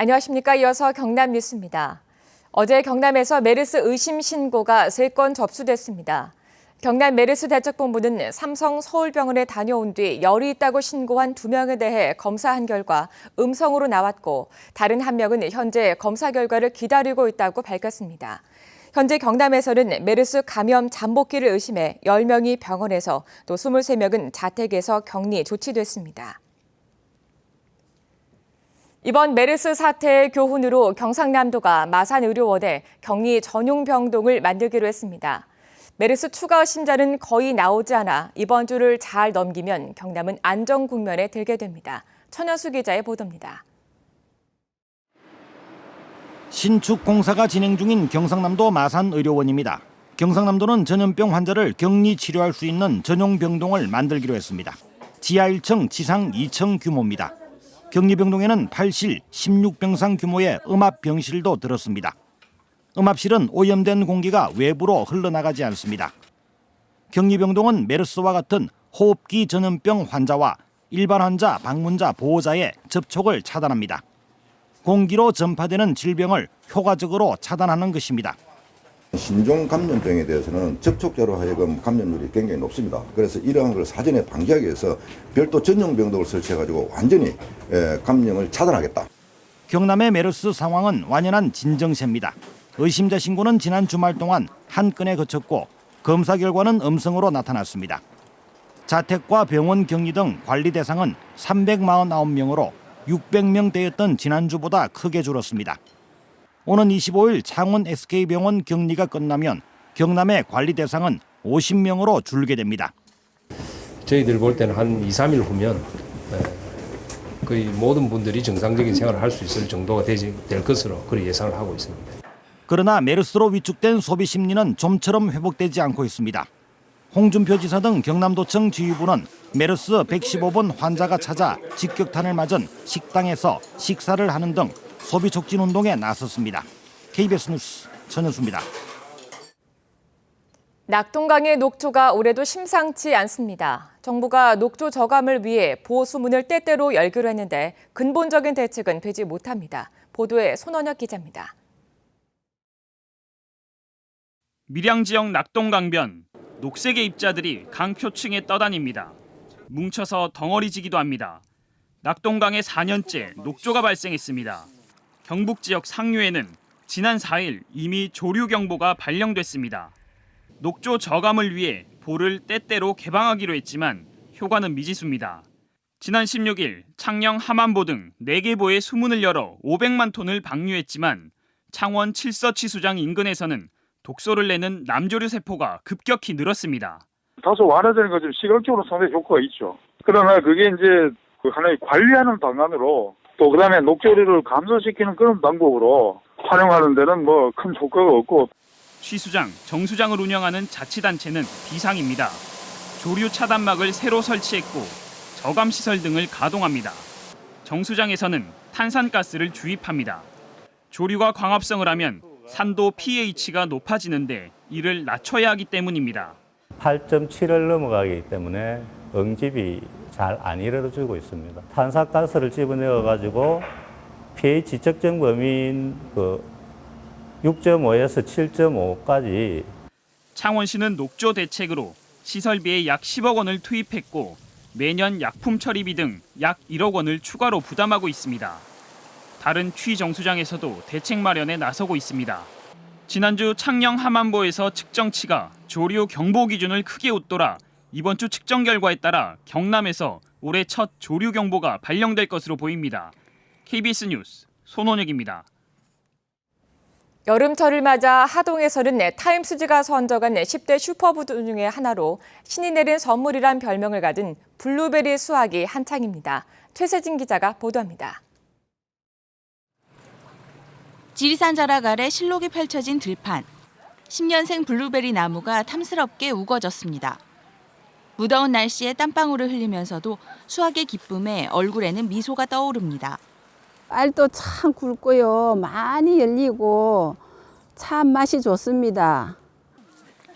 안녕하십니까. 이어서 경남 뉴스입니다. 어제 경남에서 메르스 의심 신고가 3건 접수됐습니다. 경남 메르스 대책본부는 삼성 서울병원에 다녀온 뒤 열이 있다고 신고한 2명에 대해 검사한 결과 음성으로 나왔고 다른 1명은 현재 검사 결과를 기다리고 있다고 밝혔습니다. 현재 경남에서는 메르스 감염 잠복기를 의심해 10명이 병원에서 또 23명은 자택에서 격리 조치됐습니다. 이번 메르스 사태의 교훈으로 경상남도가 마산의료원에 격리 전용 병동을 만들기로 했습니다. 메르스 추가 의심자는 거의 나오지 않아 이번 주를 잘 넘기면 경남은 안정 국면에 들게 됩니다. 천현수 기자의 보도입니다. 신축 공사가 진행 중인 경상남도 마산의료원입니다. 경상남도는 전염병 환자를 격리 치료할 수 있는 전용 병동을 만들기로 했습니다. 지하 1층, 지상 2층 규모입니다. 격리병동에는 8실, 16병상 규모의 음압병실도 들었습니다. 음압실은 오염된 공기가 외부로 흘러나가지 않습니다. 격리병동은 메르스와 같은 호흡기 전염병 환자와 일반 환자, 방문자, 보호자의 접촉을 차단합니다. 공기로 전파되는 질병을 효과적으로 차단하는 것입니다. 신종 감염병에 대해서는 접촉자로 하여금 감염률이 굉장히 높습니다. 그래서 이러한 걸 사전에 방지하기 위해서 별도 전용 병동을 설치해가지고 완전히 감염을 차단하겠다. 경남의 메르스 상황은 완연한 진정세입니다. 의심자 신고는 지난 주말 동안 한 건에 그쳤고 검사 결과는 음성으로 나타났습니다. 자택과 병원 격리 등 관리 대상은 349명으로 600명대였던 지난주보다 크게 줄었습니다. 오는 25일 창원 SK병원 격리가 끝나면 경남의 관리 대상은 50명으로 줄게 됩니다. 저희들 볼 때는 한 2, 3일 후면 거의 모든 분들이 정상적인 생활을 할 수 있을 정도가 될 것으로 그렇게 예상을 하고 있습니다. 그러나 메르스로 위축된 소비 심리는 좀처럼 회복되지 않고 있습니다. 홍준표 지사 등 경남도청 지휘부는 메르스 115번 환자가 찾아 직격탄을 맞은 식당에서 식사를 하는 등 소비 촉진 운동에 나섰습니다. KBS 뉴스 천현수입니다. 낙동강의 녹조가 올해도 심상치 않습니다. 정부가 녹조 저감을 위해 보수문을 때때로 열기로 했는데 근본적인 대책은 되지 못합니다. 보도에 손원혁 기자입니다. 밀양 지역 낙동강변, 녹색의 입자들이 강 표층에 떠다닙니다. 뭉쳐서 덩어리지기도 합니다. 낙동강에 4년째 녹조가 발생했습니다. 경북 지역 상류에는 지난 4일 이미 조류경보가 발령됐습니다. 녹조 저감을 위해 보를 때때로 개방하기로 했지만 효과는 미지수입니다. 지난 16일 창녕 함안보 등 4개 보에 수문을 열어 500만 톤을 방류했지만 창원 칠서치수장 인근에서는 독소를 내는 남조류 세포가 급격히 늘었습니다. 다소 완화되는 것은 시각적으로 상당히 효과가 있죠. 그러나 그게 이제 하나의 관리하는 방안으로 또 그다음에 녹조류를 감소시키는 그런 방법으로 활용하는 데는 뭐 큰 효과가 없고. 취 수장, 정 수장을 운영하는 자치단체는 비상입니다. 조류 차단막을 새로 설치했고 저감시설 등을 가동합니다. 정 수장에서는 탄산가스를 주입합니다. 조류가 광합성을 하면 산도 pH가 높아지는데 이를 낮춰야 하기 때문입니다. 8.7을 넘어가기 때문에 응집이 잘 안 이루어지고 있습니다. 탄산가스를 집어넣어가지고 pH 측정 범위인 6.5에서 7.5까지. 창원시는 녹조 대책으로 시설비에 약 10억 원을 투입했고 매년 약품 처리비 등 약 1억 원을 추가로 부담하고 있습니다. 다른 취 정수장에서도 대책 마련에 나서고 있습니다. 지난주 창녕 함안보에서 측정치가 조류 경보 기준을 크게 웃돌아 이번 주 측정 결과에 따라 경남에서 올해 첫 조류 경보가 발령될 것으로 보입니다. KBS 뉴스 손원혁입니다. 여름철을 맞아 하동에서는 타임스지가 선정한 10대 슈퍼푸드 중의 하나로 신이 내린 선물이란 별명을 가진 블루베리 수확이 한창입니다. 최세진 기자가 보도합니다. 지리산 자락 아래 실록이 펼쳐진 들판. 10년생 블루베리 나무가 탐스럽게 우거졌습니다. 무더운 날씨에 땀방울을 흘리면서도 수확의 기쁨에 얼굴에는 미소가 떠오릅니다. 알도 참 굵고요. 많이 열리고 참 맛이 좋습니다.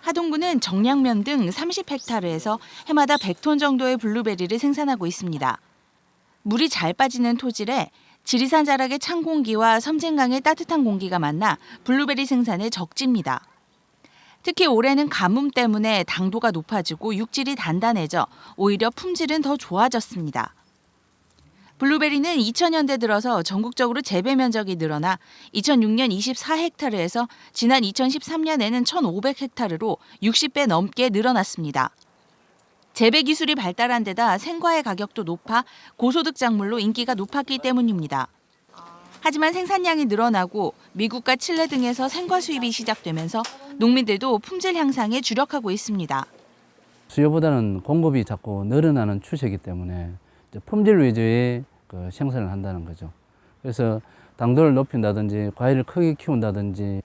하동구는 정량면 등 30헥타르에서 해마다 100톤 정도의 블루베리를 생산하고 있습니다. 물이 잘 빠지는 토질에 지리산 자락의 찬 공기와 섬진강의 따뜻한 공기가 만나 블루베리 생산에 적집니다. 특히 올해는 가뭄 때문에 당도가 높아지고 육질이 단단해져 오히려 품질은 더 좋아졌습니다. 블루베리는 2000년대 들어서 전국적으로 재배 면적이 늘어나 2006년 24헥타르에서 지난 2013년에는 1500헥타르로 60배 넘게 늘어났습니다. 재배 기술이 발달한 데다 생과의 가격도 높아 고소득 작물로 인기가 높았기 때문입니다. 하지만 생산량이 늘어나고 미국과 칠레 등에서 생과 수입이 시작되면서 농민들도 품질 향상에 주력하고 있습니다. 수요보다는 공급이 자꾸 늘어나는 추세이기 때문에 품질 위주의 생산을 한다는 거죠. 그래서 당도를 높인다든지 과일을 크게 키운다든지.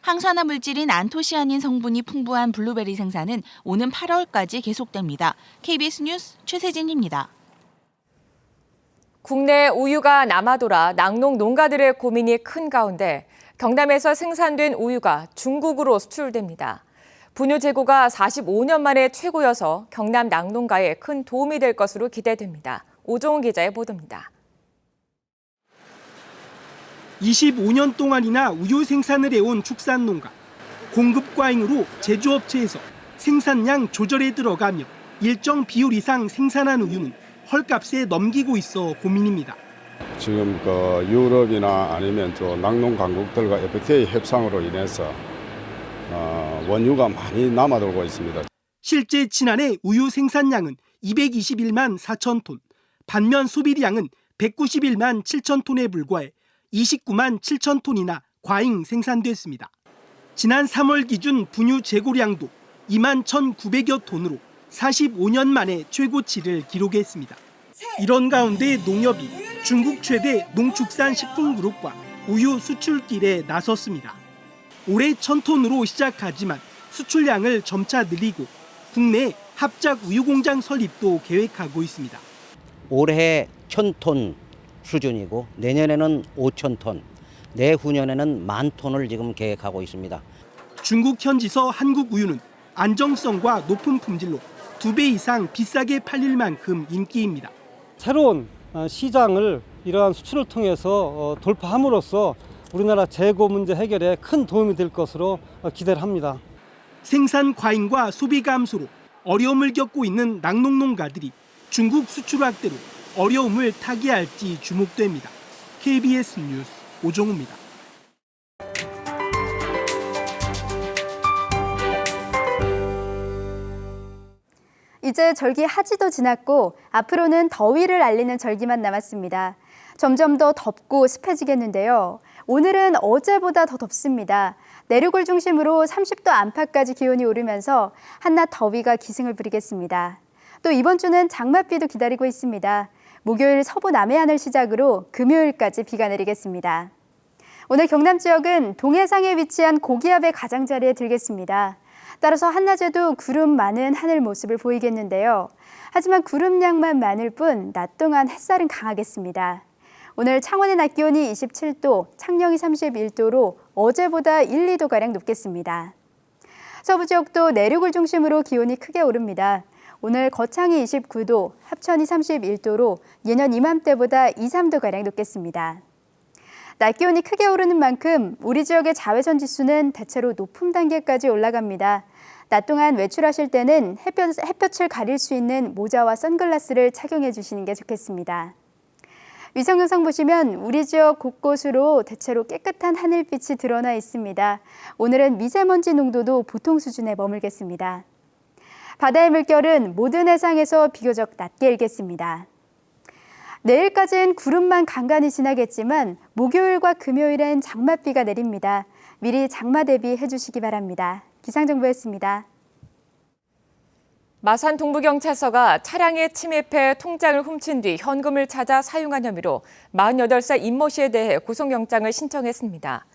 항산화 물질인 안토시아닌 성분이 풍부한 블루베리 생산은 오는 8월까지 계속됩니다. KBS 뉴스 최세진입니다. 국내 우유가 남아돌아 낙농 농가들의 고민이 큰 가운데 경남에서 생산된 우유가 중국으로 수출됩니다. 분유 재고가 45년 만에 최고여서 경남 낙농가에 큰 도움이 될 것으로 기대됩니다. 오종훈 기자의 보도입니다. 25년 동안이나 우유 생산을 해온 축산농가. 공급 과잉으로 제조업체에서 생산량 조절에 들어가며 일정 비율 이상 생산한 우유는 헐값에 넘기고 있어 고민입니다. 지금 유럽이나 아니면 낙농 강국들과 FTA 협상으로 인해서 원유가 많이 남아돌고 있습니다. 실제 지난해 우유 생산량은 221만 4천 톤, 반면 소비량은 191만 7천 톤에 불과해 29만 7천 톤이나 과잉 생산됐습니다. 지난 3월 기준 분유 재고량도 2만 1,900여 톤으로 45년 만에 최고치를 기록했습니다. 이런 가운데 농협이 중국 최대 농축산식품그룹과 우유 수출길에 나섰습니다. 올해 1,000톤으로 시작하지만 수출량을 점차 늘리고 국내 합작 우유공장 설립도 계획하고 있습니다. 올해 1,000톤 수준이고 내년에는 5,000톤, 내후년에는 10,000톤을 지금 계획하고 있습니다. 중국 현지서 한국 우유는 안정성과 높은 품질로 2배 이상 비싸게 팔릴 만큼 인기입니다. 새로운 시장을 이러한 수출을 통해서 돌파함으로써 우리나라 재고 문제 해결에 큰 도움이 될 것으로 기대를 합니다. 생산 과잉과 소비 감소로 어려움을 겪고 있는 낙농농가들이 중국 수출 확대로 어려움을 타개할지 주목됩니다. KBS 뉴스 오종우입니다. 이제 절기 하지도 지났고 앞으로는 더위를 알리는 절기만 남았습니다. 점점 더 덥고 습해지겠는데요. 오늘은 어제보다 더 덥습니다. 내륙을 중심으로 30도 안팎까지 기온이 오르면서 한낮 더위가 기승을 부리겠습니다. 또 이번 주는 장맛비도 기다리고 있습니다. 목요일 서부 남해안을 시작으로 금요일까지 비가 내리겠습니다. 오늘 경남 지역은 동해상에 위치한 고기압의 가장자리에 들겠습니다. 따라서 한낮에도 구름 많은 하늘 모습을 보이겠는데요. 하지만 구름량만 많을 뿐 낮 동안 햇살은 강하겠습니다. 오늘 창원의 낮 기온이 27도, 창녕이 31도로 어제보다 1, 2도가량 높겠습니다. 서부 지역도 내륙을 중심으로 기온이 크게 오릅니다. 오늘 거창이 29도, 합천이 31도로 예년 이맘때보다 2, 3도가량 높겠습니다. 낮 기온이 크게 오르는 만큼 우리 지역의 자외선 지수는 대체로 높음 단계까지 올라갑니다. 낮 동안 외출하실 때는 햇볕을 가릴 수 있는 모자와 선글라스를 착용해 주시는 게 좋겠습니다. 위성 영상 보시면 우리 지역 곳곳으로 대체로 깨끗한 하늘빛이 드러나 있습니다. 오늘은 미세먼지 농도도 보통 수준에 머물겠습니다. 바다의 물결은 모든 해상에서 비교적 낮게 일겠습니다. 내일까지는 구름만 간간히 지나겠지만 목요일과 금요일엔 장맛비가 내립니다. 미리 장마 대비해 주시기 바랍니다. 기상정보였습니다. 마산 동부경찰서가 차량에 침입해 통장을 훔친 뒤 현금을 찾아 사용한 혐의로 48살 임모 씨에 대해 구속영장을 신청했습니다.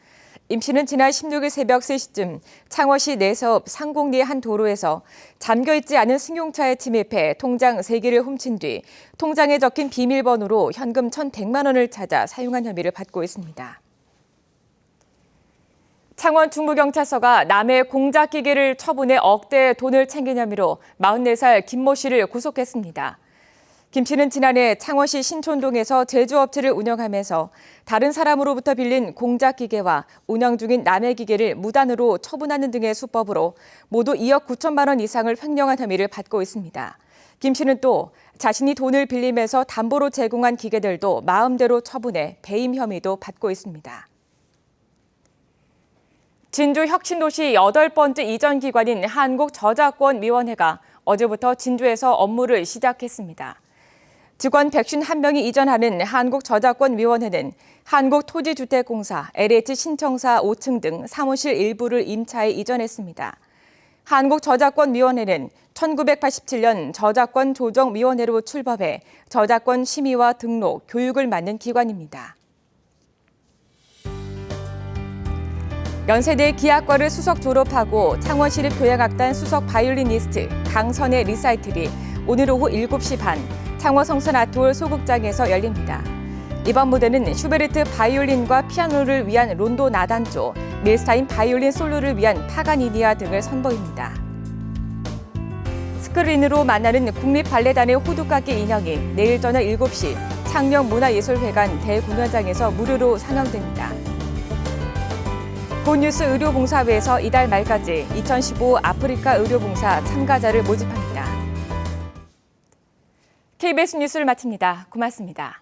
임 씨는 지난 16일 새벽 3시쯤 창원시 내서읍 상곡리의 한 도로에서 잠겨있지 않은 승용차에 침입해 통장 3개를 훔친 뒤 통장에 적힌 비밀번호로 현금 1,100만 원을 찾아 사용한 혐의를 받고 있습니다. 창원 중부경찰서가 남의 공작기계를 처분해 억대의 돈을 챙긴 혐의로 44살 김모 씨를 구속했습니다. 김 씨는 지난해 창원시 신촌동에서 제조업체를 운영하면서 다른 사람으로부터 빌린 공작 기계와 운영 중인 남의 기계를 무단으로 처분하는 등의 수법으로 모두 2억 9천만 원 이상을 횡령한 혐의를 받고 있습니다. 김 씨는 또 자신이 돈을 빌리면서 담보로 제공한 기계들도 마음대로 처분해 배임 혐의도 받고 있습니다. 진주 혁신도시 8번째 이전 기관인 한국저작권위원회가 어제부터 진주에서 업무를 시작했습니다. 직원 151명이 이전하는 한국저작권위원회는 한국토지주택공사, LH 신청사 5층 등 사무실 일부를 임차해 이전했습니다. 한국저작권위원회는 1987년 저작권조정위원회로 출범해 저작권 심의와 등록, 교육을 맡는 기관입니다. 연세대 기악과를 수석 졸업하고 창원시립교향악단 수석 바이올리니스트 강선의 리사이틀이 오늘 오후 7시 반 창원 성산 아트홀 소극장에서 열립니다. 이번 무대는 슈베르트 바이올린과 피아노를 위한 론도 나단조, 밀스타인 바이올린 솔로를 위한 파가니니아 등을 선보입니다. 스크린으로 만나는 국립발레단의 호두깎이 인형이 내일 저녁 7시 창녕문화예술회관 대공연장에서 무료로 상영됩니다. 굿뉴스 의료봉사회에서 이달 말까지 2015 아프리카 의료봉사 참가자를 모집합니다. KBS 뉴스를 마칩니다. 고맙습니다.